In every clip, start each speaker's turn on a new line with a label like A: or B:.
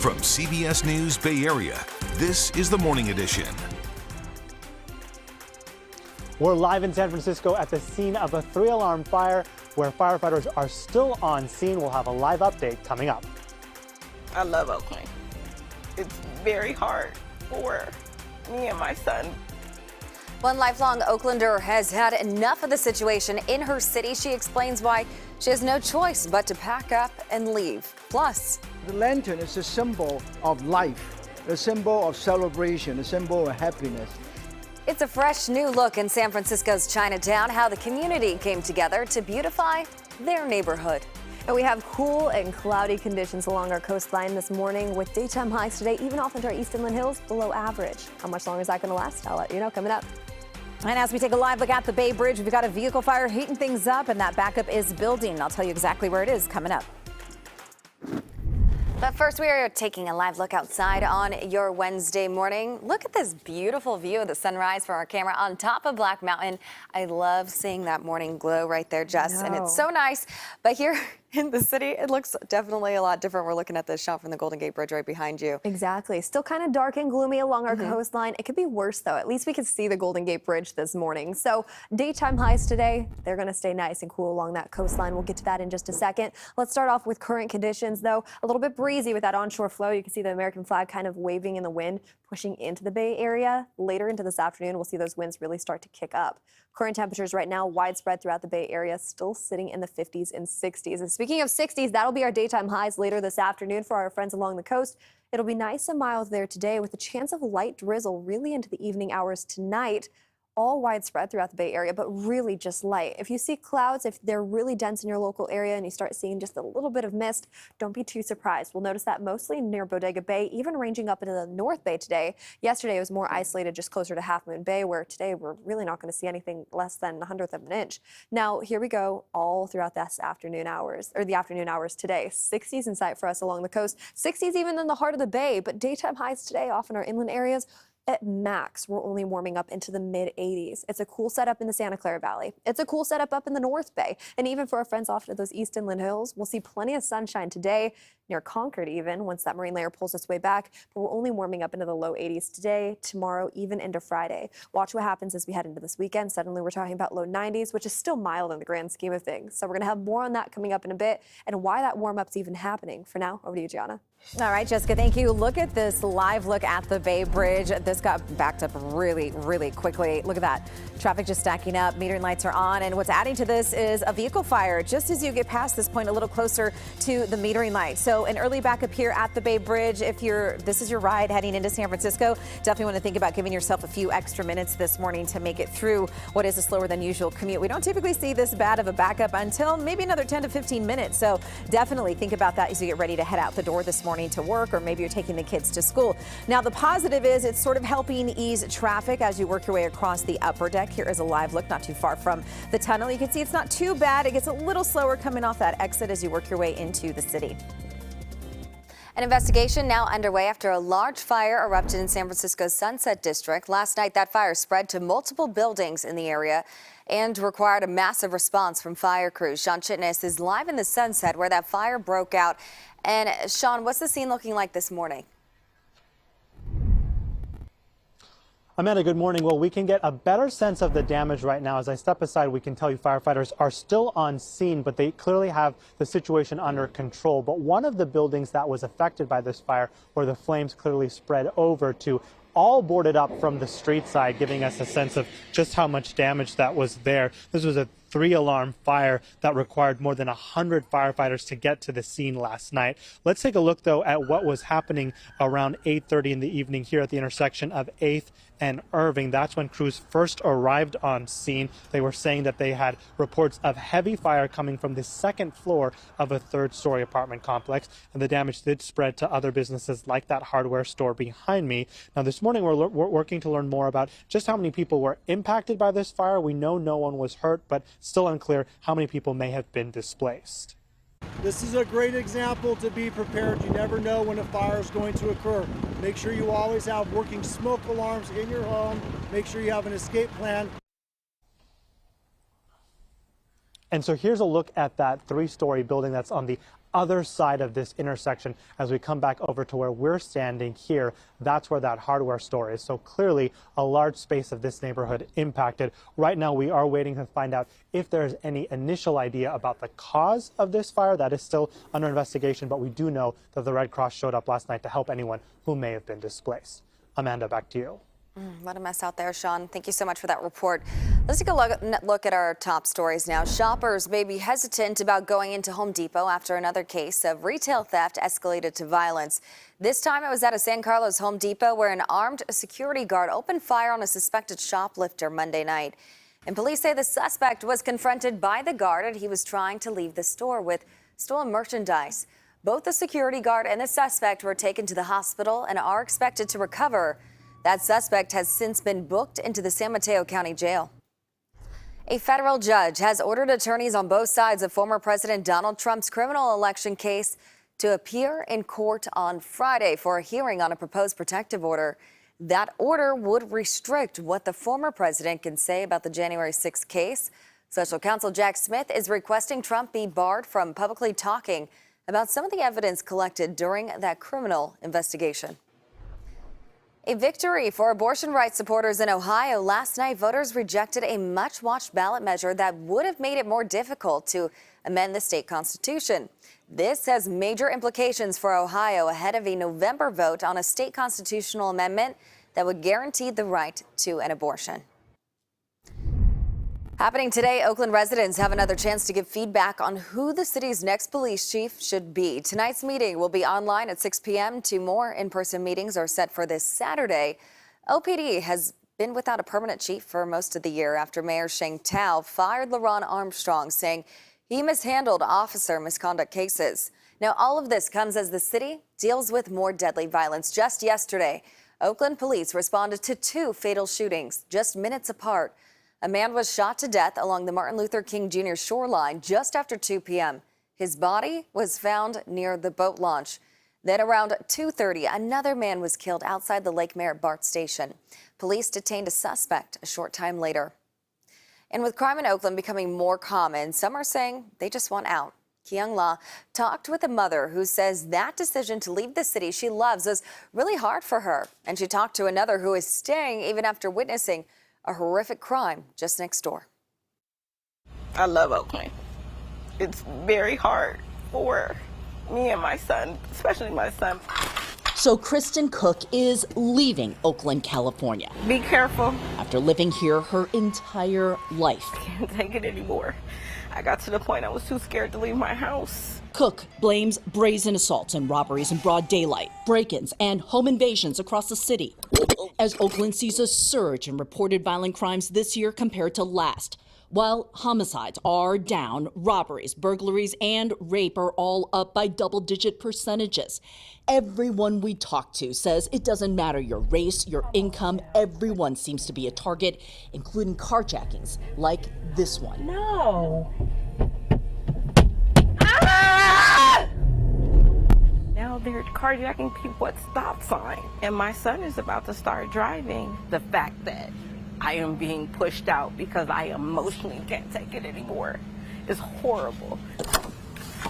A: From CBS News Bay Area, this is the Morning Edition.
B: We're live in San Francisco at the scene of a 3-alarm fire where firefighters are still on scene. We'll have a live update coming up.
C: I love Oakland. It's very hard for me and my son.
D: One lifelong Oaklander has had enough of the situation in her city. She explains why she has no choice but to pack up and leave. Plus,
E: the lantern is a symbol of life, a symbol of celebration, a symbol of happiness.
D: it's a fresh new look in San Francisco's Chinatown, how the community came together to beautify their neighborhood.
F: And we have cool and cloudy conditions along our coastline this morning with daytime highs today, even off into our East Inland Hills, below average. How much longer is that going to last? I'll let you know coming up.
G: And as we take a live look at the Bay Bridge, we've got a vehicle fire heating things up, and that backup is building. I'll tell you exactly where it is coming up.
D: But first, we are taking a live look outside on your Wednesday morning. Look at this beautiful view of the sunrise from our camera on top of Black Mountain. I love seeing that morning glow right there, Jess, and it's so nice. But here in the city, it looks definitely a lot different. We're looking at this shot from the Golden Gate Bridge right behind you.
F: Exactly. Still kind of dark and gloomy along our coastline. It could be worse, though. At least we could see the Golden Gate Bridge this morning. So daytime highs today, they're going to stay nice and cool along that coastline. We'll get to that in just a second. Let's start off with current conditions, though. A little bit breezy with that onshore flow. You can see the American flag kind of waving in the wind, pushing into the Bay Area. Later into this afternoon, we'll see those winds really start to kick up. Current temperatures right now widespread throughout the Bay Area, still sitting in the 50s and 60s. And speaking of 60s, that'll be our daytime highs later this afternoon for our friends along the coast. It'll be nice and mild there today with a chance of light drizzle really into the evening hours tonight. All widespread throughout the Bay Area, but really just light. If you see clouds, if they're really dense in your local area and you start seeing just a little bit of mist, don't be too surprised. We'll notice that mostly near Bodega Bay, even ranging up into the North Bay today. Yesterday it was more isolated just closer to Half Moon Bay, where today we're really not going to see anything less than 1/100 of an inch. Now, here we go all throughout this afternoon hours, or the afternoon hours today. 60s in sight for us along the coast, 60s even in the heart of the Bay, but daytime highs today off in our inland areas. At max, we're only warming up into the mid-80s. It's a cool setup in the Santa Clara Valley. It's a cool setup up in the North Bay. And even for our friends off to those East Inland Hills, we'll see plenty of sunshine today, near Concord even, once that marine layer pulls its way back. But we're only warming up into the low 80s today, tomorrow, even into Friday. Watch what happens as we head into this weekend. Suddenly we're talking about low 90s, which is still mild in the grand scheme of things. So we're going to have more on that coming up in a bit and why that warm-up's even happening. For now, over to you, Gianna.
G: All right, Jessica, thank you. Look at this live look at the Bay Bridge. This got backed up really, really quickly. Look at that. Traffic just stacking up. Metering lights are on. And what's adding to this is a vehicle fire just as you get past this point a little closer to the metering light. So an early backup here at the Bay Bridge. If this is your ride heading into San Francisco, definitely want to think about giving yourself a few extra minutes this morning to make it through what is a slower than usual commute. We don't typically see this bad of a backup until maybe another 10 to 15 minutes. So definitely think about that as you get ready to head out the door this morning to work, or maybe you're taking the kids to school. Now, the positive is it's sort of helping ease traffic as you work your way across the upper deck. Here is a live look not too far from the tunnel. You can see it's not too bad. It gets a little slower coming off that exit as you work your way into the city.
D: An investigation now underway after a large fire erupted in San Francisco's Sunset District. Last night, that fire spread to multiple buildings in the area and required a massive response from fire crews. Sean Chitness is live in the Sunset where that fire broke out. And Sean, what's the scene looking like this morning?
B: Amanda, good morning. Well, we can get a better sense of the damage right now. As I step aside, we can tell you firefighters are still on scene, but they clearly have the situation under control. But one of the buildings that was affected by this fire, where the flames clearly spread over to, all boarded up from the street side, giving us a sense of just how much damage that was there. This was a 3-alarm fire that required more than 100 firefighters to get to the scene last night. Let's take a look, though, at what was happening around 8:30 in the evening here at the intersection of 8th and Irving. That's when crews first arrived on scene. They were saying that they had reports of heavy fire coming from the second floor of a 3rd-story apartment complex, and the damage did spread to other businesses like that hardware store behind me. Now, this morning we're working to learn more about just how many people were impacted by this fire. We know no one was hurt, but still unclear how many people may have been displaced.
H: This is a great example to be prepared. You never know when a fire is going to occur. Make sure you always have working smoke alarms in your home. Make sure you have an escape plan.
B: And so here's a look at that 3-story building that's on the other side of this intersection, as we come back over to where we're standing here, that's where that hardware store is. So clearly a large space of this neighborhood impacted. Right now we are waiting to find out if there's any initial idea about the cause of this fire. That is still under investigation, but we do know that the Red Cross showed up last night to help anyone who may have been displaced. Amanda, back to you.
D: What a mess out there, Sean. Thank you so much for that report. Let's take a look at our top stories now. Shoppers may be hesitant about going into Home Depot after another case of retail theft escalated to violence. This time it was at a San Carlos Home Depot where an armed security guard opened fire on a suspected shoplifter Monday night. And police say the suspect was confronted by the guard and he was trying to leave the store with stolen merchandise. Both the security guard and the suspect were taken to the hospital and are expected to recover. That suspect has since been booked into the San Mateo County Jail. A federal judge has ordered attorneys on both sides of former President Donald Trump's criminal election case to appear in court on Friday for a hearing on a proposed protective order. That order would restrict what the former president can say about the January 6th case. Special counsel Jack Smith is requesting Trump be barred from publicly talking about some of the evidence collected during that criminal investigation. A victory for abortion rights supporters in Ohio. Last night, voters rejected a much-watched ballot measure that would have made it more difficult to amend the state constitution. This has major implications for Ohio ahead of a November vote on a state constitutional amendment that would guarantee the right to an abortion. Happening today, Oakland residents have another chance to give feedback on who the city's next police chief should be. Tonight's meeting will be online at 6 p.m. Two more in-person meetings are set for this Saturday. OPD has been without a permanent chief for most of the year after Mayor Sheng Tao fired LaRon Armstrong, saying he mishandled officer misconduct cases. Now, all of this comes as the city deals with more deadly violence. Just yesterday, Oakland police responded to two fatal shootings just minutes apart. A man was shot to death along the Martin Luther King Jr. shoreline just after 2 p.m. His body was found near the boat launch. Then around 2:30, another man was killed outside the Lake Merritt BART station. Police detained a suspect a short time later. And with crime in Oakland becoming more common, some are saying they just want out. Kyung La talked with a mother who says that decision to leave the city she loves was really hard for her. And she talked to another who is staying even after witnessing a horrific crime just next door.
C: I love Oakland. It's very hard for me and my son, especially my son.
I: So Kristen Cook is leaving Oakland, California.
C: Be careful.
I: After living here her entire life.
C: I can't take it anymore. I got to the point I was too scared to leave my house.
I: Cook blames brazen assaults and robberies in broad daylight, break-ins and home invasions across the city, as Oakland sees a surge in reported violent crimes this year compared to last. While homicides are down, robberies, burglaries, and rape are all up by double-digit percentages. Everyone we talk to says it doesn't matter your race, your income, everyone seems to be a target, including carjackings like this one.
C: No. Now they're carjacking people at stop sign. And my son is about to start driving. The fact that I am being pushed out because I emotionally can't take it anymore is horrible.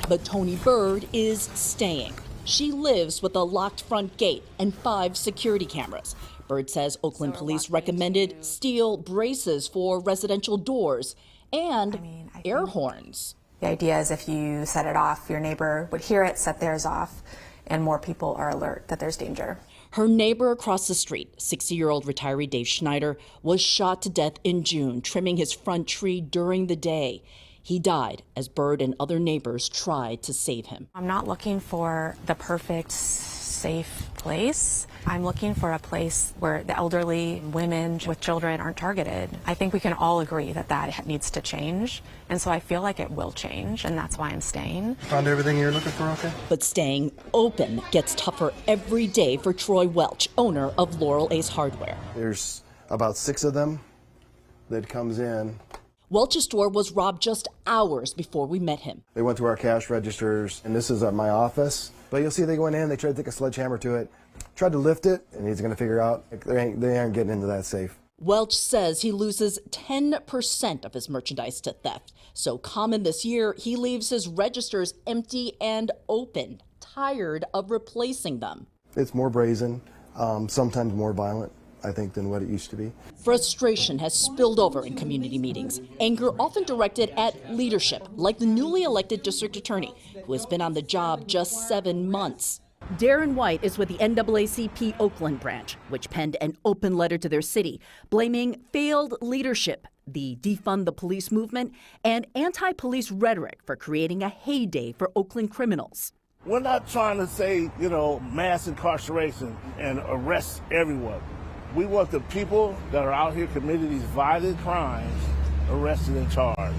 I: But Tony Bird is staying. She lives with a locked front gate and 5 security cameras. Bird says Oakland police recommended steel braces for residential doors and air horns.
J: The idea is if you set it off, your neighbor would hear it, set theirs off, and more people are alert that there's danger.
I: Her neighbor across the street, 60-year-old retiree Dave Schneider, was shot to death in June, trimming his front tree during the day. He died as Bird and other neighbors tried to save him.
J: I'm not looking for the perfect, safe place. I'm looking for a place where the elderly, women with children aren't targeted. I think we can all agree that that needs to change. And so I feel like it will change, and that's why I'm staying.
H: Found everything you're looking for, okay?
I: But staying open gets tougher every day for Troy Welch, owner of Laurel Ace Hardware.
K: There's about 6 of them that comes in.
I: Welch's store was robbed just hours before we met him.
K: They went through our cash registers, and this is at my office. But you'll see they went in, they tried to take a sledgehammer to it, tried to lift it, and he's going to figure out they aren't getting into that safe.
I: Welch says he loses 10% of his merchandise to theft. So common this year, he leaves his registers empty and open, tired of replacing them.
K: It's more brazen, sometimes more violent, I think, than what it used to be.
I: Frustration has spilled over in community meetings, anger often directed at leadership, like the newly elected district attorney, who has been on the job just 7 months. Darren White is with the NAACP Oakland branch, which penned an open letter to their city, blaming failed leadership, the defund the police movement, and anti-police rhetoric for creating a heyday for Oakland criminals.
L: We're not trying to say, mass incarceration and arrest everyone. We want the people that are out here committing these violent crimes arrested and charged.